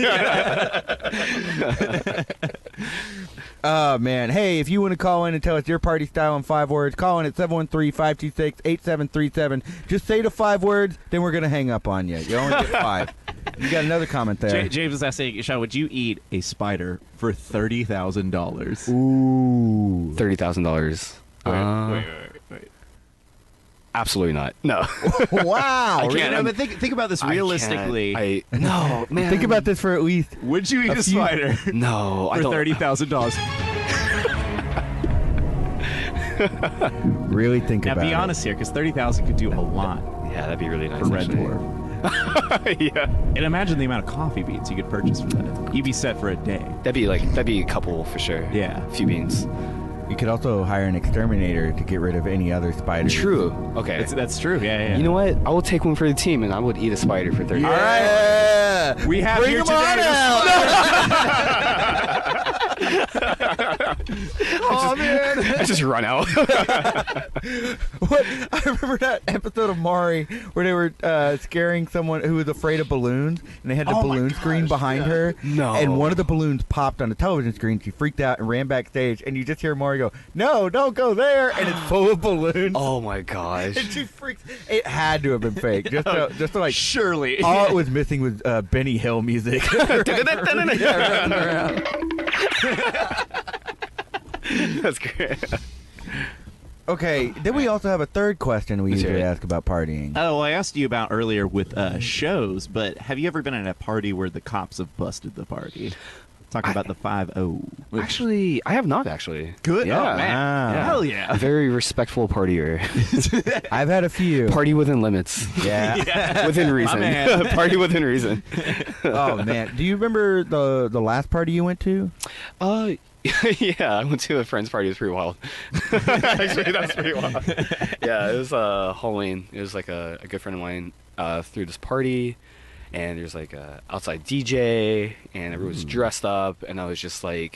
Oh, man. Hey, if you want to call in and tell us your party style in 5 words, call in at 713-526-8737. Just say the 5 words, then we're going to hang up on you. You only get 5. You got another comment there. James is asking, Sean, would you eat a spider for $30,000? Ooh. $30,000. Wait. Absolutely not. No. Wow. I can't. No, but think about this realistically. No, man. Think about this for at least. Would you eat a few- spider No, I for don't. $30,000? Really think Now, about be it. honest here, because $30,000 could do a lot Yeah, that'd be really nice. for Red actually. Dwarf. Yeah. And imagine the amount of coffee beans you could purchase for that. You'd be set for a day. That'd be a couple for sure. Yeah. A few beans. You could also hire an exterminator to get rid of any other spiders. True. Okay. That's true. Yeah. You know what? I will take one for the team, and I would eat a spider for 30. All right. We have Bring here them on today. out. Oh, man. I just run out. What? I remember that episode of Maury where they were scaring someone who was afraid of balloons, and they had the Oh my balloon screen gosh, behind her. No. And one of the balloons popped on the television screen. She freaked out and ran backstage, and you just hear Maury go, "No, don't go there!" And it's full of balloons. Oh my gosh. And she freaks. It had to have been fake. Just to like. Surely. All it was missing was Benny Hill music. Yeah, running around. That's great. Okay, then we also have a third question we Let's hear usually it. ask about partying. Oh, well, I asked you about earlier with shows, but have you ever been at a party where the cops have busted the party? Talking about the 5-0. Actually, I have not actually. Good. Yeah. Oh, man. Wow. Hell yeah. A very respectful partier. I've had a few. Party within limits. Yeah. Within reason. man. Party within reason. Oh man, do you remember the last party you went to? Yeah, I went to a friend's party. It was pretty wild. Actually, that's pretty wild. Yeah, it was Halloween. It was like a good friend of mine threw this party, and there's like a outside DJ, and everyone was dressed up, and I was just I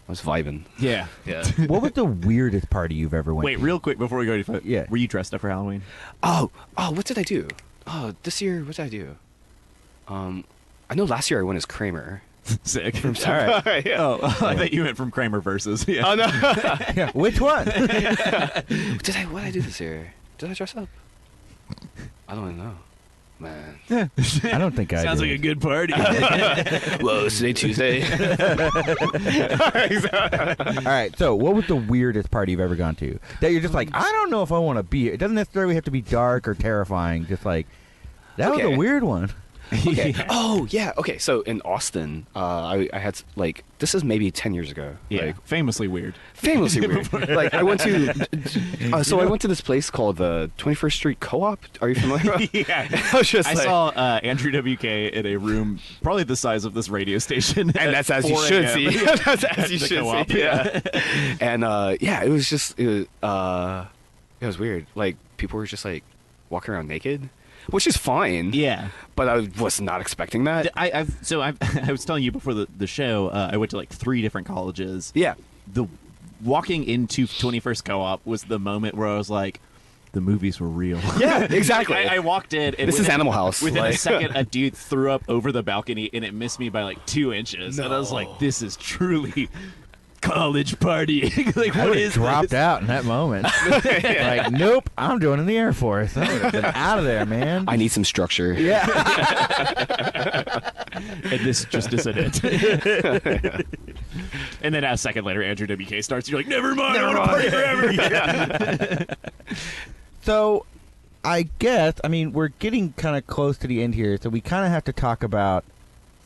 was vibing. Yeah. Yeah. What was the weirdest party you've ever went Wait, to? real quick before we go any further. Yeah. Were you dressed up for Halloween? Oh, what did I do? Oh, this year, what did I do? I know last year I went as Kramer. Sick. All right. Yeah. Oh, I thought you meant from Kramer versus. Yeah. Oh no. Yeah, which one? What did I do this year? Did I dress up? I don't even know. Man. I don't think I Sounds did. like a good party. Well, it's today Tuesday. All right, so what was the weirdest party you've ever gone to that you're just like, I don't know if I want to be? It doesn't necessarily have to be dark or terrifying. Just like that was Okay. a weird one. Okay. Oh yeah. Okay. So in Austin, I had this is maybe 10 years ago. Yeah. Like, Famously weird. famously weird. Like I went to, I went to this place called the 21st Street Co-op. Are you familiar? Yeah. I was just I saw Andrew WK in a room probably the size of this radio station. and that's as you 4 should a.m. see. That's as you The should co-op, see. Yeah. And yeah, it was weird. Like people were just like walking around naked. which is fine. Yeah. But I was not expecting that. I was telling you before the show, I went to like 3 different colleges. Yeah. The walking into 21st Co-op was the moment where I was like, the movies were real. Yeah, exactly. I walked in. And this is Animal House. Within a second, a dude threw up over the balcony, and it missed me by like 2 inches. And I was like, this is truly college partying. Like, I what would is have dropped this? out in that moment. Like, nope, I'm joining the Air Force. I would have been out of there, man. I need some structure. Yeah. And this just isn't it. And then a second later, Andrew WK starts. You're like, never mind, I want to party forever. Yeah. So, I guess, I mean, we're getting kind of close to the end here, so we kind of have to talk about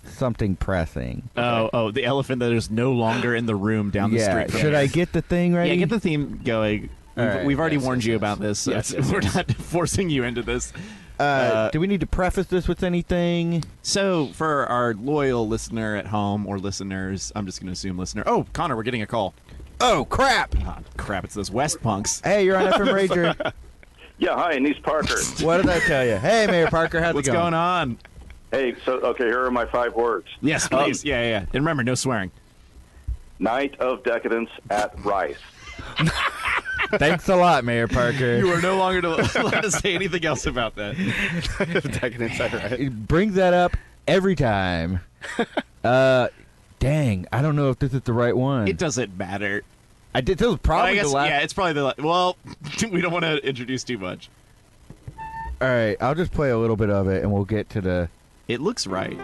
something pressing. Oh, the elephant that is no longer in the room down the street. from Should here. I get the thing ready? Yeah, get the theme going. All right. We've already Yes, warned yes, you yes. about this. So Yes, yes, we're yes. not forcing you into this. Do we need to preface this with anything? So, for our loyal listener at home, or listeners, I'm just going to assume listener. Oh, Connor, we're getting a call. Oh, crap. Oh, crap, it's those West punks. Hey, you're on Effin Rager. Yeah, hi, Niece Parker. What did I tell you? Hey, Mayor Parker, how's What's it going on? Hey, okay, here are my 5 words. Yes, please. Yeah. And remember, no swearing. Night of Decadence at Rice. Thanks a lot, Mayor Parker. You are no longer allowed to say anything else about that. It brings that up every time. Dang, I don't know if this is the right one. It doesn't matter. This was probably I guess, the last. yeah, it's probably the last. Well, we don't want to introduce too much. All right, I'll just play a little bit of it, and we'll get to the. It looks right.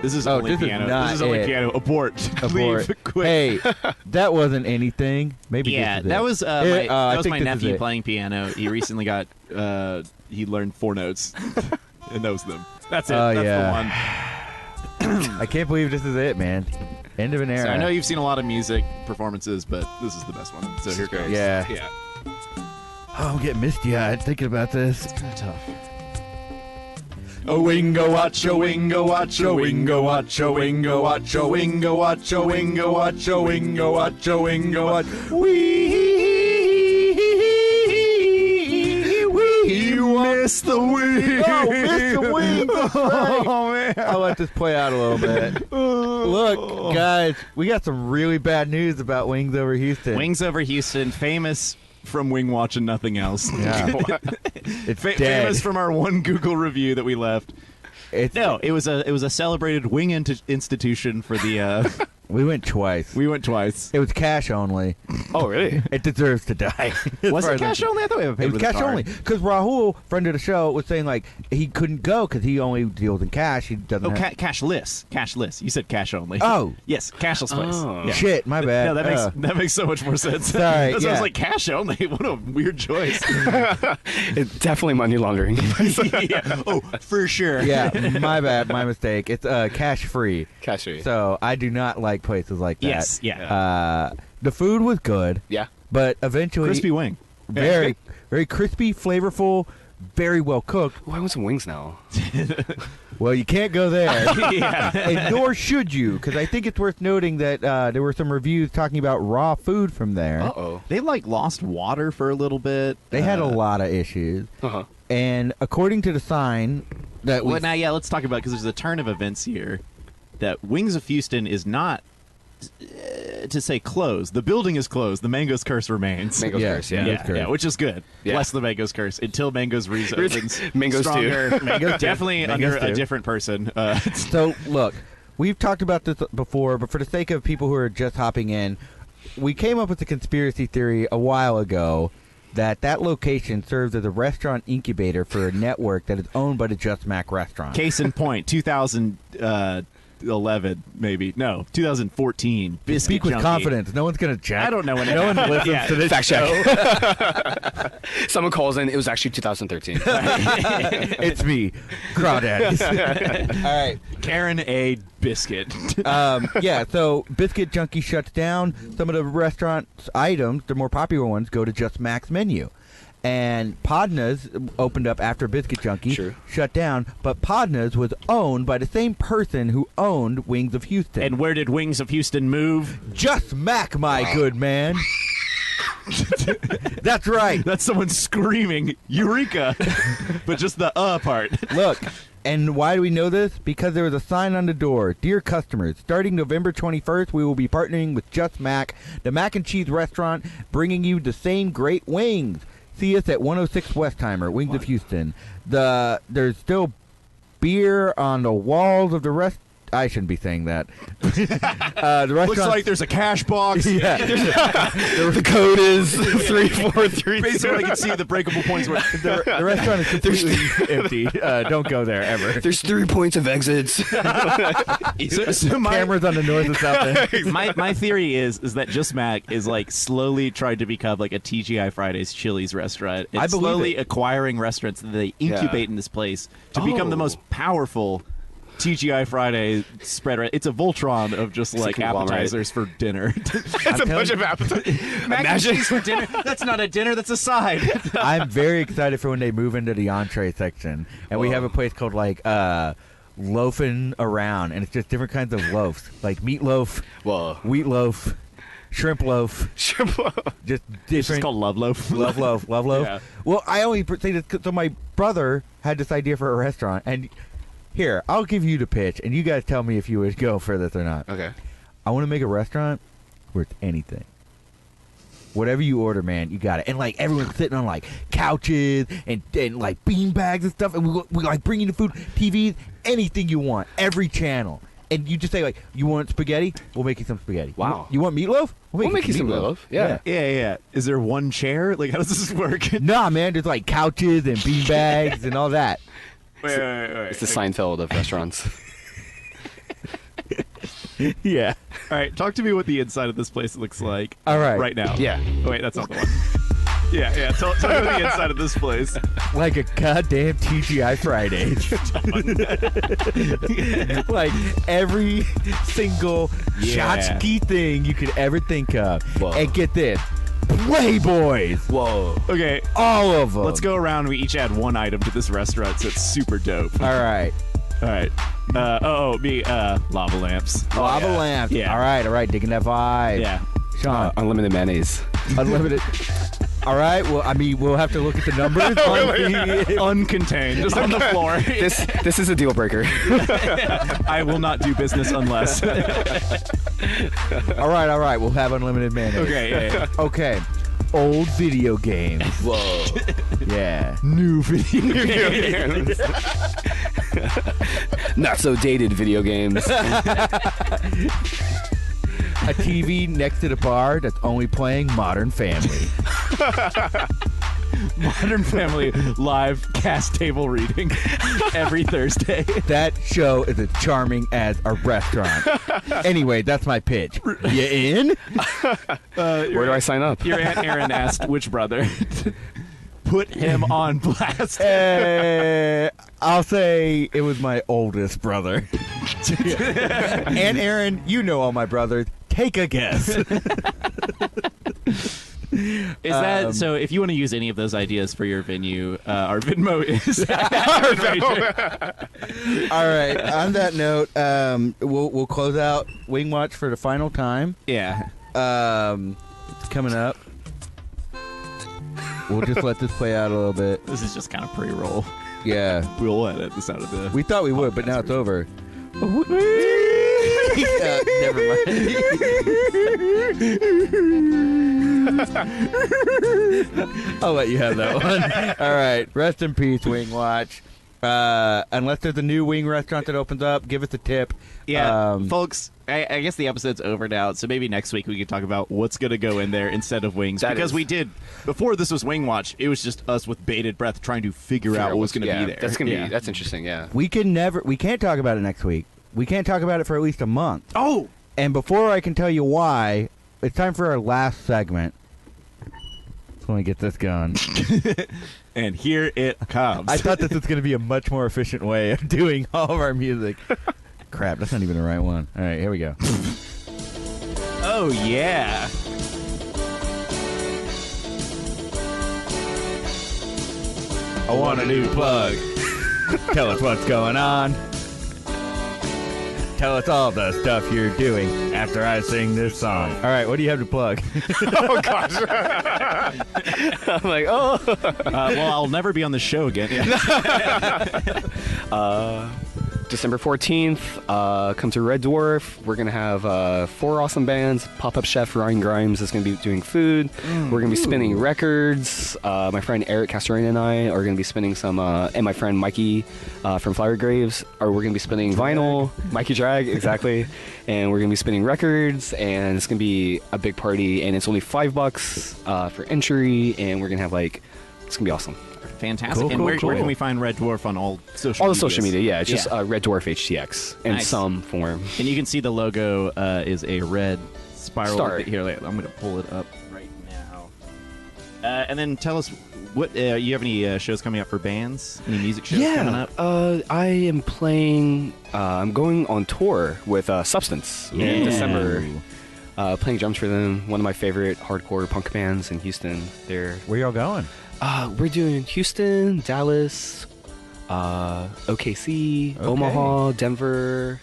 This is Oh, only this is piano. not This is only it. piano. Abort. Abort. Leave. Quit. Hey, that wasn't anything. Maybe Yeah, this is that it. was Here, that I was think my this is nephew it. playing piano. He recently got he learned 4 notes and knows them. That's it. Oh, That's yeah. the one. I can't believe this is it, man. End of an era. So I know you've seen a lot of music performances, but this is the best one. So here goes. Yeah. Yeah. Oh, I'm getting misty-eyed thinking about this. It's kind of tough. A wingo watch, a wingo watch, a wingo watch, a wingo watch, a wingo watch, a wingo watch, a wingo watch, a wingo watch. We missed the wing. Oh, missed the wing. Oh man! I'll let this play out a little bit. Look, guys, we got some really bad news about Wings Over Houston. Wings Over Houston, famous from Wing Watch and nothing else. Yeah. It's dead. Famous from our one Google review that we left. It's, No, it was a celebrated wing institution for the. we went twice. We went twice. It was cash only. Oh, really? It deserves to die. Was it cash only? I thought we paid It was with a cash card. only because Rahul, friend of the show, was saying like he couldn't go because he only deals in cash. He doesn't. Oh, have... cashless. You said cash only. Oh. yes, cashless place. Oh. Yeah. Shit, my bad. No, that makes so much more sense. Sorry, That's why I yeah. was like, cash only. What a weird choice. It's definitely money laundering. Yeah. Oh, for sure. Yeah, my bad, my mistake. It's cash free. Cash free. So I do not like places like that. Yes. Yeah. The food was good, Yeah. but eventually Crispy wing. very, very crispy, flavorful, very well cooked. Oh, I want some wings now. Well, you can't go there. Yeah. And nor should you, because I think it's worth noting that there were some reviews talking about raw food from there. Uh-oh. They lost water for a little bit. They had a lot of issues. Uh-huh. And according to the sign that we Well, now, let's talk about, because there's a turn of events here, that Wings of Houston is not, to say closed. The building is closed. The Mango's Curse remains. Mango's Yeah, curse, yeah. Mango's Curse. Yeah, which is good. Yeah. Bless the Mango's Curse until Mango's reopens. Mangoes stronger. Mangoes Definitely Mangoes under a too. different person. So, look, we've talked about this before, but for the sake of people who are just hopping in, we came up with a conspiracy theory a while ago that location serves as a restaurant incubator for a network that is owned by the Just Mac restaurant. Case in point, 2011, maybe. No, 2014. Biscuit Speak with Junkie. confidence. No one's going to check. I don't know when it No one happened. listens Yeah. to this Fact show. check. Someone calls in. It was actually 2013. It's me, Crawdaddies. All right. Karen A. Biscuit. Yeah, so Biscuit Junkie shuts down. Some of the restaurant's items, the more popular ones, go to Just Mac's menu. And Podna's opened up after Biscuit Junkie, Sure. shut down. But Podna's was owned by the same person who owned Wings of Houston. And where did Wings of Houston move? Just Mac, my good man. That's right. That's someone screaming "Eureka," but just the part. Look, and why do we know this? Because there was a sign on the door. Dear customers, starting November 21st, we will be partnering with Just Mac, the mac and cheese restaurant, bringing you the same great wings. See us at 106 Westheimer, Wings of Houston. There's still beer on the walls of the rest. I shouldn't be saying that. The Looks like there's a cash box. Yeah. The code is 343. Basically, I can see the breakable points where the restaurant is completely empty. Don't go there ever. There's 3 points of exits. so Cameras on the north and south end. my theory is that Just Mac is like slowly trying to become like a TGI Fridays Chili's restaurant. It's I believe slowly it. acquiring restaurants that they incubate in this place to become the most powerful TGI Friday spread. It's a Voltron of just like appetizers for dinner. That's a bunch of appetizers. Mac and cheese for dinner. That's not a dinner. That's a side. I'm very excited for when they move into the entree section, and we have a place called like Loafing Around, and it's just different kinds of loaves, like meatloaf, wheat loaf, shrimp loaf, just different. It's just called Love Loaf. Love loaf. Yeah. Well, I only say this so my brother had this idea for a restaurant, and here I'll give you the pitch, and you guys tell me if you would go for this or not. Okay. I want to make a restaurant where it's anything. Whatever you order, man, you got it. And like everyone's sitting on like couches and like bean bags and stuff, and we like bring you the food, TVs, anything you want, every channel. And you just say like, you want spaghetti? We'll make you some spaghetti. Wow. You want meatloaf? We'll make you some meatloaf. Yeah. Yeah. Is there one chair? Like, how does this work? Nah, man, there's like couches and bean bags and all that. Wait. It's the Seinfeld of restaurants. Yeah. All right, talk to me what the inside of this place looks like. All right. Right now. Yeah. Oh, wait, that's not the one. Yeah. Tell me what the inside of this place. Like a goddamn TGI Fridays. Like every single tchotchke thing you could ever think of. Whoa. And get this. Playboys. Whoa. Okay, All of them. let's go around. We each add one item to this restaurant, so it's super dope. All right. All right. Lava lamps. Lava lamps. Yeah. All right. Digging that vibe. Yeah. Sean, Unlimited mayonnaise. unlimited. All right. Well, I mean, we'll have to look at the numbers. Uncontained, just on the floor. This is a deal breaker. I will not do business unless. All right. We'll have unlimited mayonnaise. Okay, yeah. Okay. Old video games. Whoa. Yeah. New video games. Not so dated video games. A TV next to the bar that's only playing Modern Family. Modern Family live cast table reading every Thursday. That show is as charming as a restaurant. Anyway, that's my pitch. You in? Where do I sign up? Your Aunt Erin asked which brother. Put him on blast. I'll say it was my oldest brother. And Aaron, you know all my brothers. Take a guess. Is that so? If you want to use any of those ideas for your venue, our Venmo is. All right. On that note, we'll close out Wing Watch for the final time. Yeah. It's coming up. We'll just let this play out a little bit. This is just kind of pre-roll. Yeah. We'll edit this out of the. We thought we would, but now it's over. Never mind. I'll let you have that one. All right. Rest in peace, Wing Watch. Unless there's a new wing restaurant that opens up, give us a tip. Yeah, folks, I guess the episode's over now, so maybe next week we can talk about what's going to go in there instead of wings. Because we did, before this was Wing Watch, it was just us with bated breath trying to figure out what was going to be there. That's interesting, yeah. We can't talk about it next week. We can't talk about it for at least a month. Oh! And before I can tell you why, it's time for our last segment. Let me get this going. And here it comes. I thought this was going to be a much more efficient way of doing all of our music. Crap, that's not even the right one. All right, here we go. Oh, yeah. I want a new plug. Tell us what's going on. tell us all the stuff you're doing after I sing this song. All right, what do you have to plug? Oh gosh. I'm like, oh. Well, I'll never be on the show again. Yeah. December 14th, come to Red Dwarf. We're going to have 4 awesome bands. Pop-Up Chef Ryan Grimes is going to be doing food. We're going to be spinning records. My friend Eric Castorina and I are going to be spinning some, and my friend Mikey from Flower Graves, we're going to be spinning vinyl. Mikey Drag, exactly. And we're going to be spinning records, and it's going to be a big party, and it's only $5 for entry, and we're going to have, it's going to be awesome. Fantastic. And where can we find Red Dwarf on all social media? All the social media, yeah. It's just Red Dwarf HTX in some form. And you can see the logo is a red spiral. Star. Here, I'm going to pull it up right now. And then tell us, what you have any shows coming up for bands? Any music shows coming up? I am playing, I'm going on tour with Substance in December. Playing drums for them. One of my favorite hardcore punk bands in Houston. Where y'all going? We're doing Houston, Dallas, OKC, Omaha, Denver,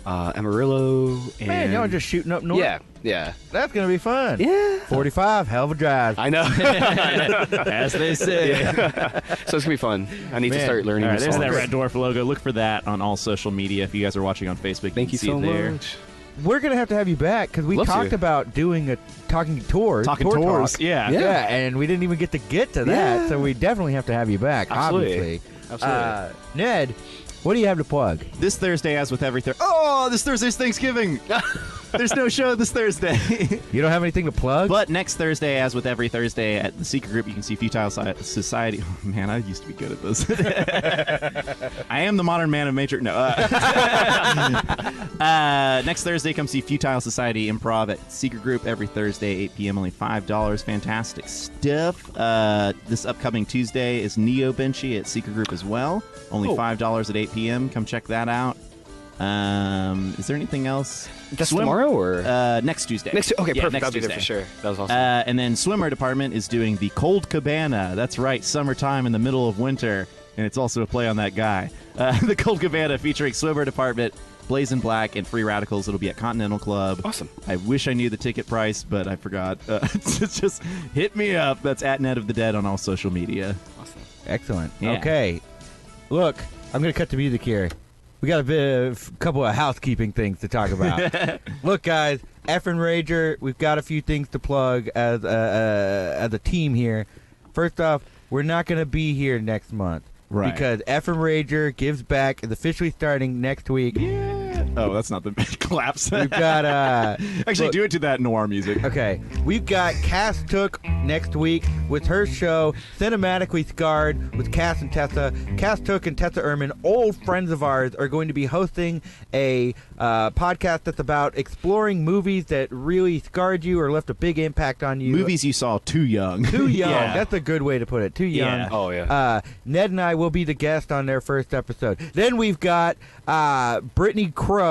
Amarillo. And Man, y'all just shooting up north? Yeah. That's going to be fun. Yeah. 45, hell of a drive. I know. As they say. Yeah. So it's going to be fun. I need to start learning All right, there's songs. that Red Dwarf logo. Look for that on all social media. If you guys are watching on Facebook, Thank you can see so it there. much. We're going to have you back because we Love talked to. about doing talking tours. Talking tour tours, talk. yeah. Yeah, and we didn't even get to that, Yeah. so we definitely have to have you back, Absolutely. obviously. Ned, what do you have to plug? This Thursday, as with every Thursday. Oh, this Thursday's Thanksgiving. There's no show this Thursday. You don't have anything to plug? But next Thursday, as with every Thursday at the Secret Group, you can see Futile Society. Oh, man, I used to be good at this. I am the modern man of major. No. Next Thursday, come see Futile Society Improv at Secret Group every Thursday, 8 p.m., only $5. Fantastic stuff. This upcoming Tuesday is Neo Benchy at Secret Group as well. Only $5 at 8 p.m. Come check that out. Is there anything else? That's tomorrow or next Tuesday? Okay, Yeah, perfect. next I'll be there for Tuesday. sure. That was awesome. And then Swimmer Department is doing the Cold Cabana. That's right, summertime in the middle of winter, and it's also a play on that guy. The Cold Cabana featuring Swimmer Department, Blazing Black, and Free Radicals. It'll be at Continental Club. Awesome. I wish I knew the ticket price, but I forgot. Just hit me up. That's at Net of the Dead on all social media. Awesome. Excellent. Yeah. Okay. Look, I'm going to cut the music here. We got a couple of housekeeping things to talk about. Look, guys, Effin Rager, we've got a few things to plug as a team here. First off, we're not going to be here next month. Right. Because Effin Rager gives back, is officially starting next week. Yeah. Oh, that's not the collapse. We've got Actually, look, do it to that noir music. Okay, we've got Cass Took next week with her show Cinematically Scarred with Cass and Tessa. Cass Took and Tessa Ehrman, old friends of ours, are going to be hosting a podcast that's about exploring movies that really scarred you or left a big impact on you. Movies you saw too young. Too young. Yeah. That's a good way to put it. Too young. Yeah. Oh, yeah. Ned and I will be the guest on their first episode. Then we've got Brittany Crow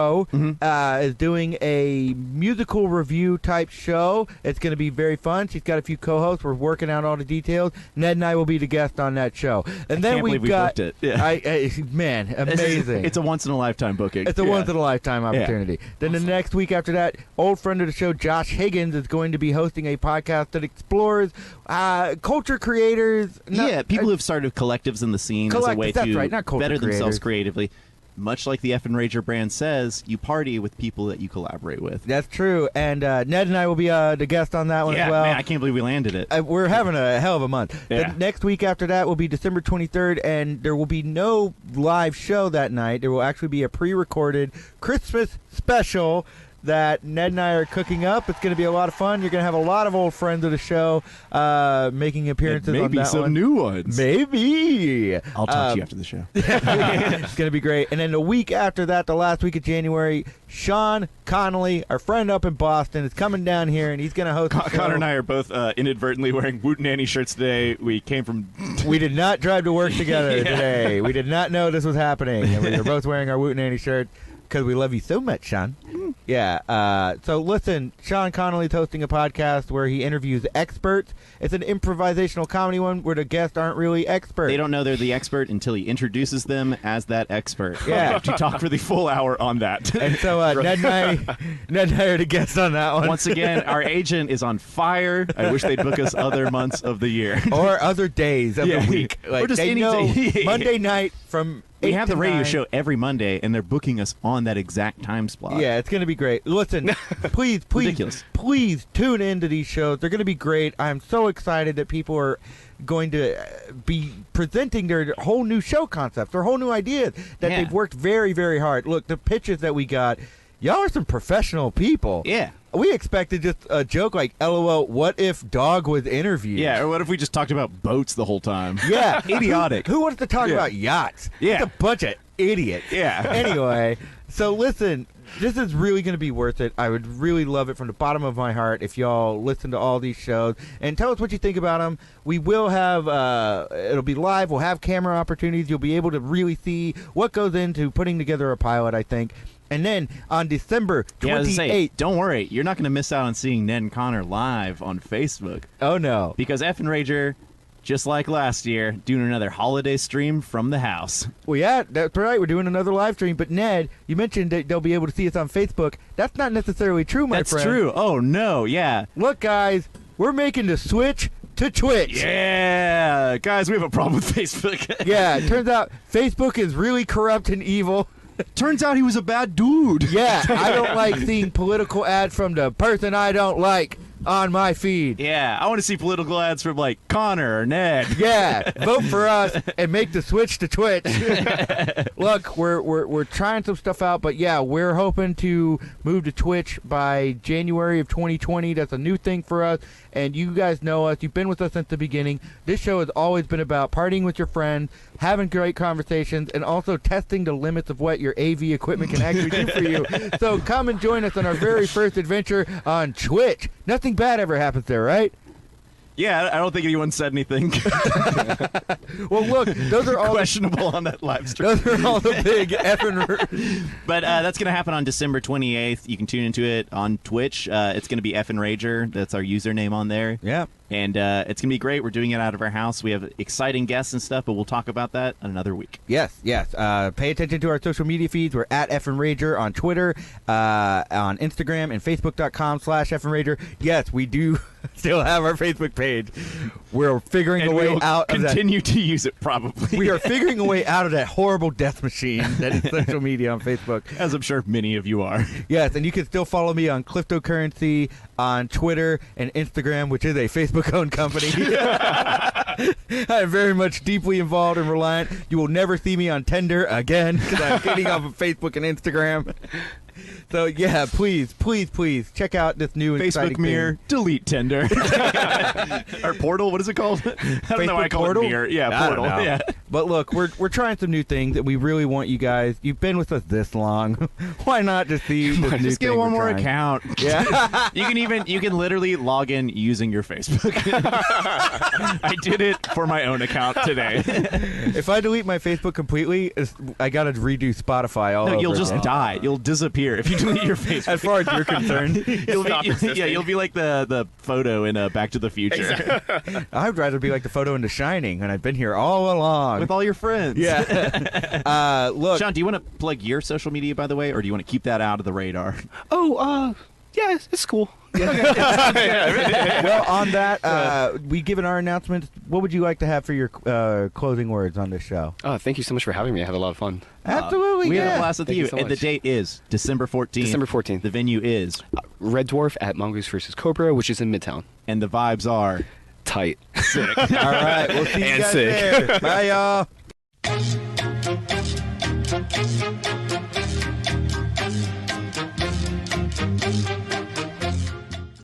is doing a musical review type show. It's going to be very fun. She's got a few co-hosts. We're working out all the details. Ned and I will be the guest on that show. And then can't we've believe we got booked it. Yeah. Man, amazing. It's a once in a lifetime booking. It's a once in a lifetime opportunity. Then the next week after that, old friend of the show, Josh Higgins, is going to be hosting a podcast that explores culture creators. People who've started collectives in the scene as a way that's to right, not culture better themselves creators. creatively. Much like the Effin Rager brand says, you party with people that you collaborate with. That's true. And Ned and I will be the guest on that one Yeah, as well. man, I can't believe we landed it. We're having a hell of a month. Yeah. The next week after that will be December 23rd, and there will be no live show that night. There will actually be a pre-recorded Christmas special that Ned and I are cooking up. It's going to be a lot of fun. You're going to have a lot of old friends of the show making appearances on Maybe that some one. new ones. Maybe. I'll talk to you after the show. It's going to be great. And then the week after that, the last week of January, Sean Connolly, our friend up in Boston, is coming down here, and he's going to host a show. Connor and I are both inadvertently wearing Woot Nanny shirts today. We came from... We did not drive to work together today. We did not know this was happening. And we were both wearing our Woot Nanny shirts because we love you so much, Sean. Yeah. So listen, Sean Connolly's hosting a podcast where he interviews experts. It's an improvisational comedy one where the guests aren't really experts. They don't know they're the expert until he introduces them as that expert. Yeah. To talk for the full hour on that. And so Ned and I are the guests on that one. Once again, our agent is on fire. I wish they'd book us other months of the year. Or other days of the week. Like, or just they any know day. Monday night from We 8 have to the radio 9. show every Monday, and they're booking us on that exact time slot. Yeah, it's going to be great. Listen, please Ridiculous. tune into these shows. They're going to be great. I'm so excited that people are going to be presenting their whole new show concepts, their whole new ideas that they've worked very, very hard. Look, the pitches that we got, y'all are some professional people. Yeah. We expected just a joke like, LOL, what if Dog was interviewed? Yeah, or what if we just talked about boats the whole time? Yeah. Idiotic. Who wants to talk about yachts? Yeah. It's a bunch of idiots. Yeah. Anyway, so listen, this is really going to be worth it. I would really love it from the bottom of my heart if y'all listen to all these shows and tell us what you think about them. We will have, it'll be live. We'll have camera opportunities. You'll be able to really see what goes into putting together a pilot, I think. And then on December 28th. Don't worry, you're not going to miss out on seeing Ned and Connor live on Facebook. Oh, no. Because Effin Rager, just like last year, doing another holiday stream from the house. Well, yeah, that's right. We're doing another live stream. But, Ned, you mentioned that they'll be able to see us on Facebook. That's not necessarily true, my friend. That's true. Oh, no, yeah. Look, guys, we're making the switch to Twitch. Yeah. Guys, we have a problem with Facebook. Yeah, it turns out Facebook is really corrupt and evil. Turns out he was a bad dude. Yeah, I don't like seeing political ads from the person I don't like on my feed. Yeah, I want to see political ads from, like, Connor or Ned. Yeah, vote for us and make the switch to Twitch. Look, we're trying some stuff out, but yeah, we're hoping to move to Twitch by January of 2020. That's a new thing for us, and you guys know us. You've been with us since the beginning. This show has always been about partying with your friends, having great conversations, and also testing the limits of what your AV equipment can actually do for you. So come and join us on our very first adventure on Twitch. Nothing bad ever happens there, right? Yeah, I don't think anyone said anything Well, look, those are all questionable on that live stream. those are all the big effing. But that's going to happen on December 28th. You can tune into it on Twitch. It's going to be Effin Rager. That's our username on there. Yeah. And it's going to be great. We're doing it out of our house. We have exciting guests and stuff, but we'll talk about that another week. Yes. Pay attention to our social media feeds. We're at Effin Rager on Twitter, on Instagram, and Facebook.com/Effin Rager. Yes, we do still have our Facebook page. We're figuring And a way we'll out of that. continue to use it, probably. We are figuring a way out of that horrible death machine that is social media on Facebook. As I'm sure many of you are. Yes, and you can still follow me on Cryptocurrency, on Twitter, and Instagram, which is a Facebook-owned company. I am very much deeply involved and reliant. You will never see me on Tinder again because I'm getting off of Facebook and Instagram. So, yeah, please check out this new exciting Facebook Mirror, thing. delete Tinder. Or Portal, what is it called? I don't know why I call Portal? it Mirror. Yeah, I don't Portal. know. Yeah. But look, we're trying some new things, and we really want you guys. You've been with us this long. Why not just see this new Just get thing one we're more trying? account. Yeah. You can literally log in using your Facebook. I did it for my own account today. If I delete my Facebook completely, I gotta redo Spotify all over You'll just again. die. You'll disappear if you delete your Facebook. As far as you're concerned, You'll be like the photo in Back to the Future. I'd rather be like the photo in The Shining, and I've been here all along. With all your friends. Yeah. Look. Sean, do you want to plug your social media, by the way, or do you want to keep that out of the radar? Oh, yeah, it's cool. Well, on that, we given our announcements. What would you like to have for your closing words on this show? Thank you so much for having me. I had a lot of fun. Absolutely, We yeah. had a blast with Thank you. you so And the much. date is December 14th. December 14th. The venue is. Red Dwarf at Mongoose vs. Cobra, which is in Midtown. And the vibes are Tight. sick. All right, we'll see you And guys sick. there. Bye, y'all.